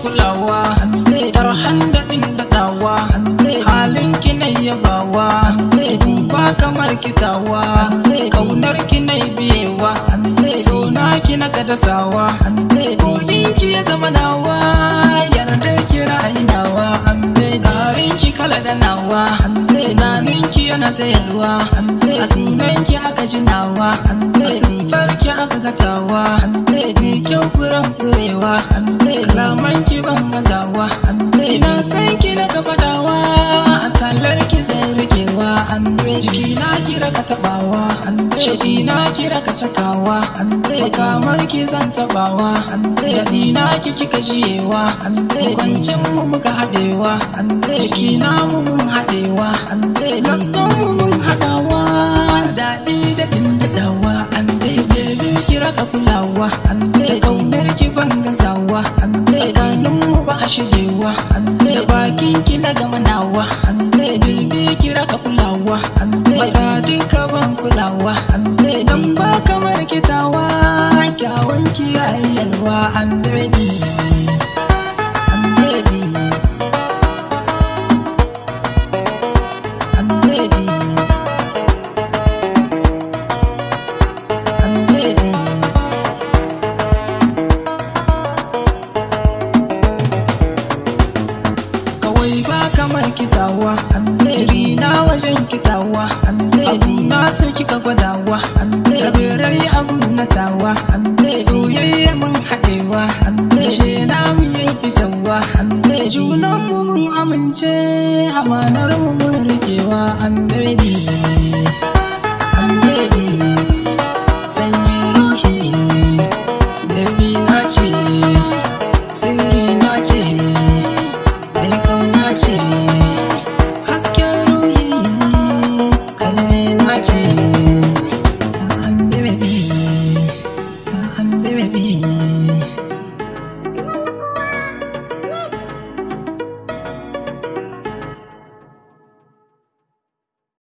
kulawa, tarhan daɗin daɗawa, halinki na yabawa, ba kamar kitawa, kaunar ki na biyewa, sona ki na kadasawa, koyinki ya zama nawa, yardar ki ra'ayinawa, tsarin ki kala da nawa, tunaninki yana ta yalwa, a sunanki aka ji nawa, a siffarki aka gatawa, ni kyau kuran kurewa, kalamanki ban gazawa, ina san ki na gabadawa, kallar ki zai rikewa, jiki na kira ka tabawa, shaɗi na kira ka sakawa, makamar ki zan tabawa, daɗi na ki kika jiyewa, kwancin mu muka haɗewa, jiki na mu mun haɗewa, lakon mu mun haɗawa, daɗi da daɗawa, baby kira ka kulawa, kaunar ki ban gazawa, tsakanin mu ba a shigewa, da bakin ki na gama nawa, baby kira ka kulawa, mata duka ban kulawa, dan ba kamar kitawa, kyawun ki yayyalwa, baby. Kamar kitawa, rina wajen kitawa, abu na so kika gwadawa, rabirai abu na tawa, soyayya mun haɗewa, she na mu yi fitawa, junan mu mun amince, amanar mu mun rikewa, baby. Sanyi ruhi, baby na ce, sirri na ce, hasken ruhi kalmi na ce, baby.